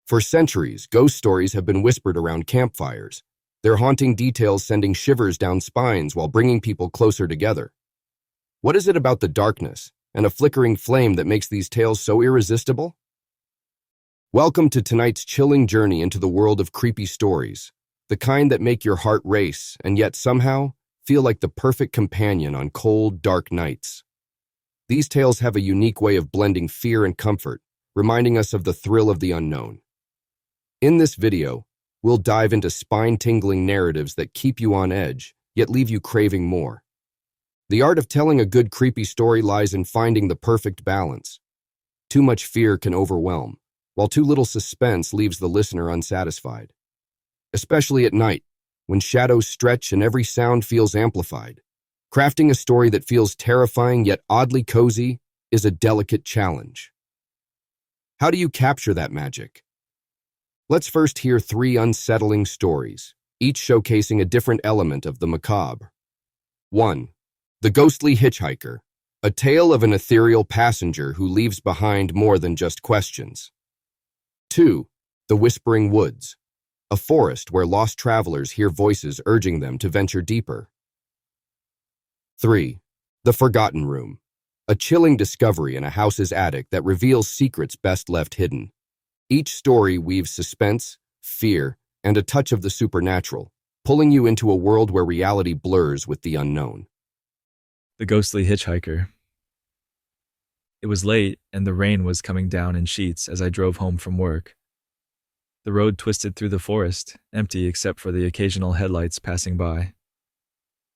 For centuries, ghost stories have been whispered around campfires, their haunting details sending shivers down spines while bringing people closer together. What is it about the darkness and a flickering flame that makes these tales so irresistible? Welcome to tonight's chilling journey into the world of creepy stories, the kind that make your heart race and yet somehow feel like the perfect companion on cold, dark nights. These tales have a unique way of blending fear and comfort, reminding us of the thrill of the unknown. In this video, we'll dive into spine-tingling narratives that keep you on edge, yet leave you craving more. The art of telling a good creepy story lies in finding the perfect balance. Too much fear can overwhelm, while too little suspense leaves the listener unsatisfied. Especially at night, when shadows stretch and every sound feels amplified. Crafting a story that feels terrifying yet oddly cozy is a delicate challenge. How do you capture that magic? Let's first hear 3 unsettling stories, each showcasing a different element of the macabre. 1. The Ghostly Hitchhiker, a tale of an ethereal passenger who leaves behind more than just questions. 2. The Whispering Woods, a forest where lost travelers hear voices urging them to venture deeper. 3. The Forgotten Room, a chilling discovery in a house's attic that reveals secrets best left hidden. Each story weaves suspense, fear, and a touch of the supernatural, pulling you into a world where reality blurs with the unknown. The Ghostly Hitchhiker. It was late, and the rain was coming down in sheets as I drove home from work. The road twisted through the forest, empty except for the occasional headlights passing by.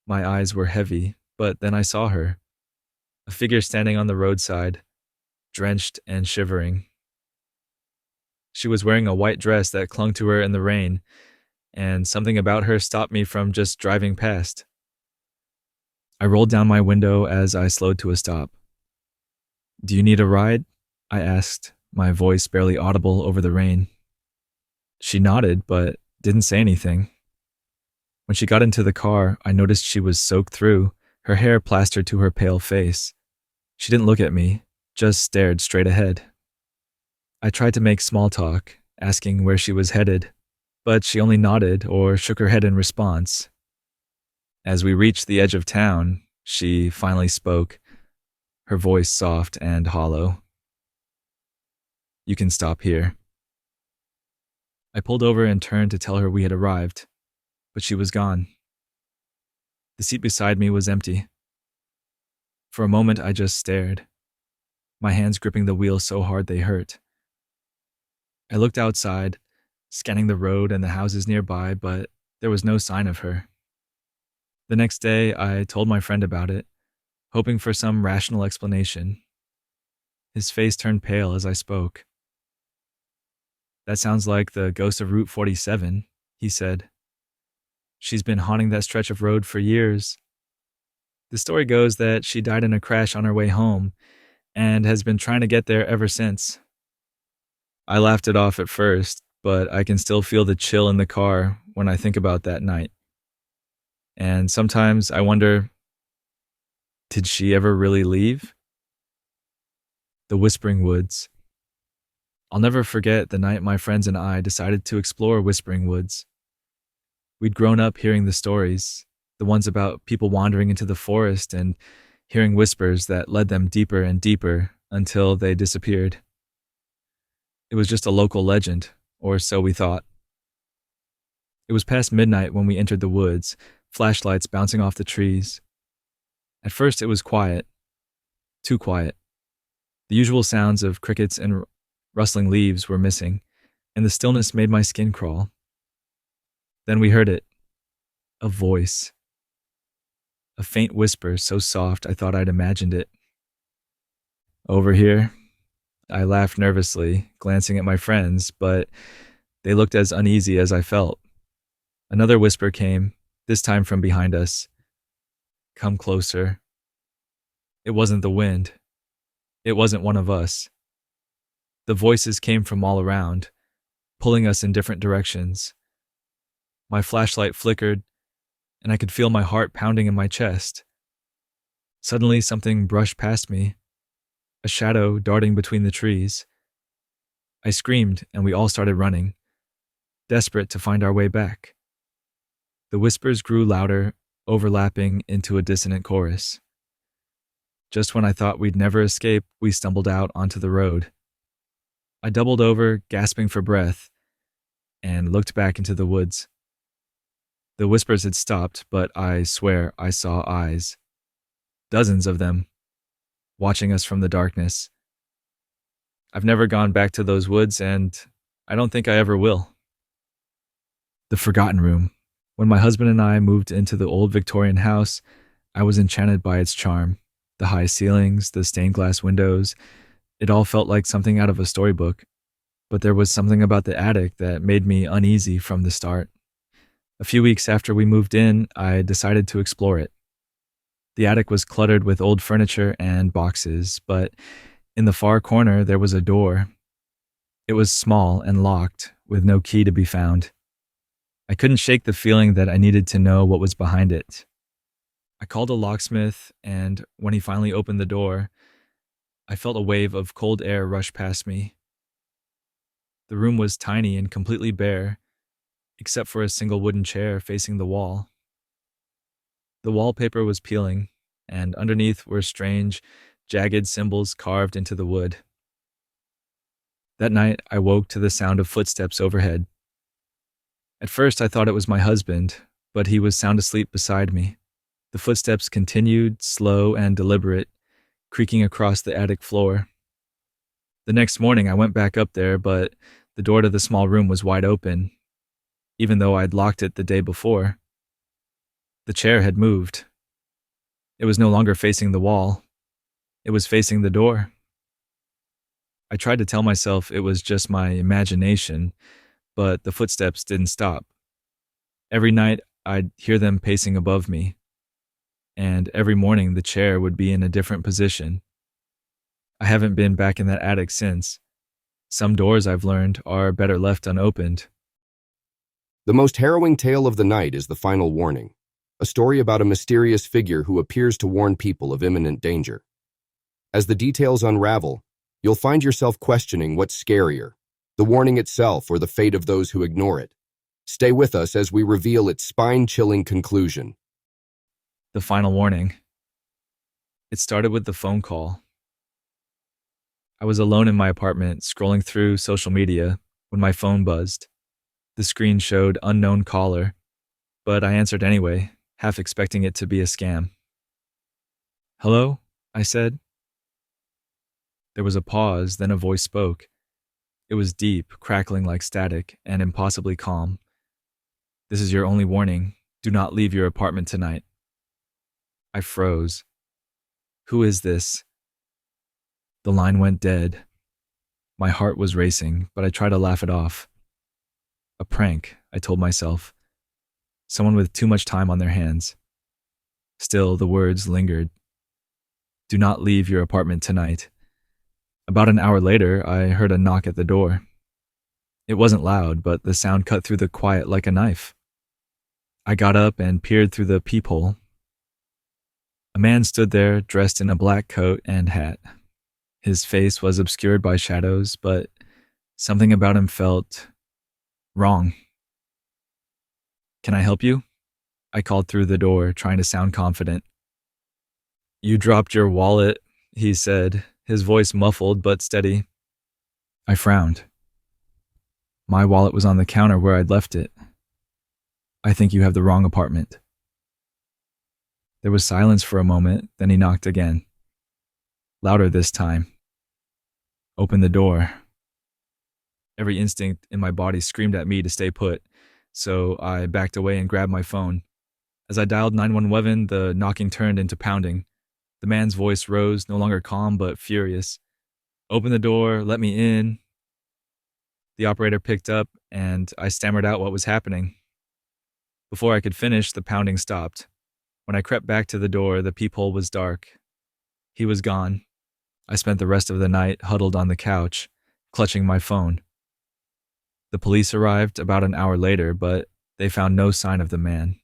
My eyes were heavy, but then I saw her, a figure standing on the roadside, drenched and shivering. She was wearing a white dress that clung to her in the rain, and something about her stopped me from just driving past. I rolled down my window as I slowed to a stop. "Do you need a ride?" I asked, my voice barely audible over the rain. She nodded, but didn't say anything. When she got into the car, I noticed she was soaked through, her hair plastered to her pale face. She didn't look at me, just stared straight ahead. I tried to make small talk, asking where she was headed, but she only nodded or shook her head in response. As we reached the edge of town, she finally spoke, her voice soft and hollow. "You can stop here." I pulled over and turned to tell her we had arrived, but she was gone. The seat beside me was empty. For a moment, I just stared, my hands gripping the wheel so hard they hurt. I looked outside, scanning the road and the houses nearby, but there was no sign of her. The next day, I told my friend about it, hoping for some rational explanation. His face turned pale as I spoke. "That sounds like the ghost of Route 47, he said. "She's been haunting that stretch of road for years. The story goes that she died in a crash on her way home and has been trying to get there ever since." I laughed it off at first, but I can still feel the chill in the car when I think about that night. And sometimes I wonder, did she ever really leave? The Whispering Woods. I'll never forget the night my friends and I decided to explore Whispering Woods. We'd grown up hearing the stories, the ones about people wandering into the forest and hearing whispers that led them deeper and deeper until they disappeared. It was just a local legend, or so we thought. It was past midnight when we entered the woods, flashlights bouncing off the trees. At first it was quiet. Too quiet. The usual sounds of crickets and rustling leaves were missing, and the stillness made my skin crawl. Then we heard it. A voice. A faint whisper so soft I thought I'd imagined it. "Over here?" I laughed nervously, glancing at my friends, but they looked as uneasy as I felt. Another whisper came, this time from behind us. "Come closer." It wasn't the wind. It wasn't one of us. The voices came from all around, pulling us in different directions. My flashlight flickered, and I could feel my heart pounding in my chest. Suddenly, something brushed past me, a shadow darting between the trees. I screamed, and we all started running, desperate to find our way back. The whispers grew louder, overlapping into a dissonant chorus. Just when I thought we'd never escape, we stumbled out onto the road. I doubled over, gasping for breath, and looked back into the woods. The whispers had stopped, but I swear I saw eyes. Dozens of them, watching us from the darkness. I've never gone back to those woods, and I don't think I ever will. The Forgotten Room. When my husband and I moved into the old Victorian house, I was enchanted by its charm. The high ceilings, the stained glass windows, it all felt like something out of a storybook. But there was something about the attic that made me uneasy from the start. A few weeks after we moved in, I decided to explore it. The attic was cluttered with old furniture and boxes, but in the far corner there was a door. It was small and locked, with no key to be found. I couldn't shake the feeling that I needed to know what was behind it. I called a locksmith, and when he finally opened the door, I felt a wave of cold air rush past me. The room was tiny and completely bare, except for a single wooden chair facing the wall. The wallpaper was peeling, and underneath were strange, jagged symbols carved into the wood. That night, I woke to the sound of footsteps overhead. At first, I thought it was my husband, but he was sound asleep beside me. The footsteps continued, slow and deliberate, creaking across the attic floor. The next morning, I went back up there, but the door to the small room was wide open, even though I'd locked it the day before. The chair had moved. It was no longer facing the wall. It was facing the door. I tried to tell myself it was just my imagination, but the footsteps didn't stop. Every night, I'd hear them pacing above me, and every morning the chair would be in a different position. I haven't been back in that attic since. Some doors, I've learned, are better left unopened. The most harrowing tale of the night is the final warning, a story about a mysterious figure who appears to warn people of imminent danger. As the details unravel, you'll find yourself questioning what's scarier, the warning itself or the fate of those who ignore it. Stay with us as we reveal its spine-chilling conclusion. The final warning. It started with the phone call. I was alone in my apartment, scrolling through social media, when my phone buzzed. The screen showed unknown caller, but I answered anyway, half expecting it to be a scam. "Hello?" I said. There was a pause, then a voice spoke. It was deep, crackling like static, and impossibly calm. "This is your only warning. Do not leave your apartment tonight." I froze. Who is this? The line went dead. My heart was racing, but I tried to laugh it off. A prank, I told myself. Someone with too much time on their hands. Still, the words lingered. Do not leave your apartment tonight. About an hour later, I heard a knock at the door. It wasn't loud, but the sound cut through the quiet like a knife. I got up and peered through the peephole. A man stood there, dressed in a black coat and hat. His face was obscured by shadows, but something about him felt wrong. "Can I help you?" I called through the door, trying to sound confident. "You dropped your wallet," he said, his voice muffled but steady. I frowned. My wallet was on the counter where I'd left it. "I think you have the wrong apartment." There was silence for a moment, then he knocked again. Louder this time. "Open the door." Every instinct in my body screamed at me to stay put, so I backed away and grabbed my phone. As I dialed 911, the knocking turned into pounding. The man's voice rose, no longer calm but furious. "Open the door, let me in." The operator picked up, and I stammered out what was happening. Before I could finish, the pounding stopped. When I crept back to the door, the peephole was dark. He was gone. I spent the rest of the night huddled on the couch, clutching my phone. The police arrived about an hour later, but they found no sign of the man.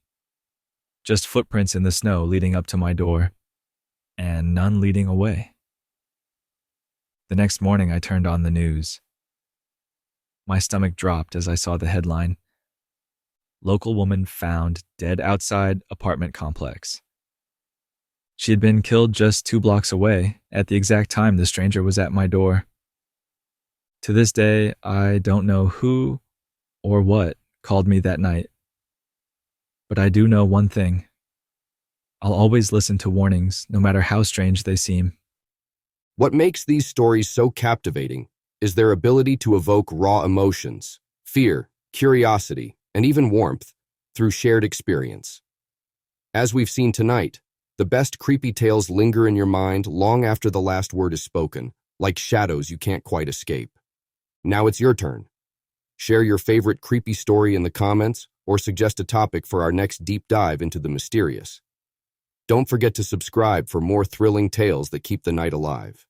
Just footprints in the snow leading up to my door, and none leading away. The next morning, I turned on the news. My stomach dropped as I saw the headline: Local woman found dead outside apartment complex. She had been killed just 2 blocks away at the exact time the stranger was at my door. To this day, I don't know who or what called me that night. But I do know one thing. I'll always listen to warnings, no matter how strange they seem. What makes these stories so captivating is their ability to evoke raw emotions, fear, curiosity, and even warmth through shared experience. As we've seen tonight, the best creepy tales linger in your mind long after the last word is spoken, like shadows you can't quite escape. Now it's your turn. Share your favorite creepy story in the comments or suggest a topic for our next deep dive into the mysterious. Don't forget to subscribe for more thrilling tales that keep the night alive.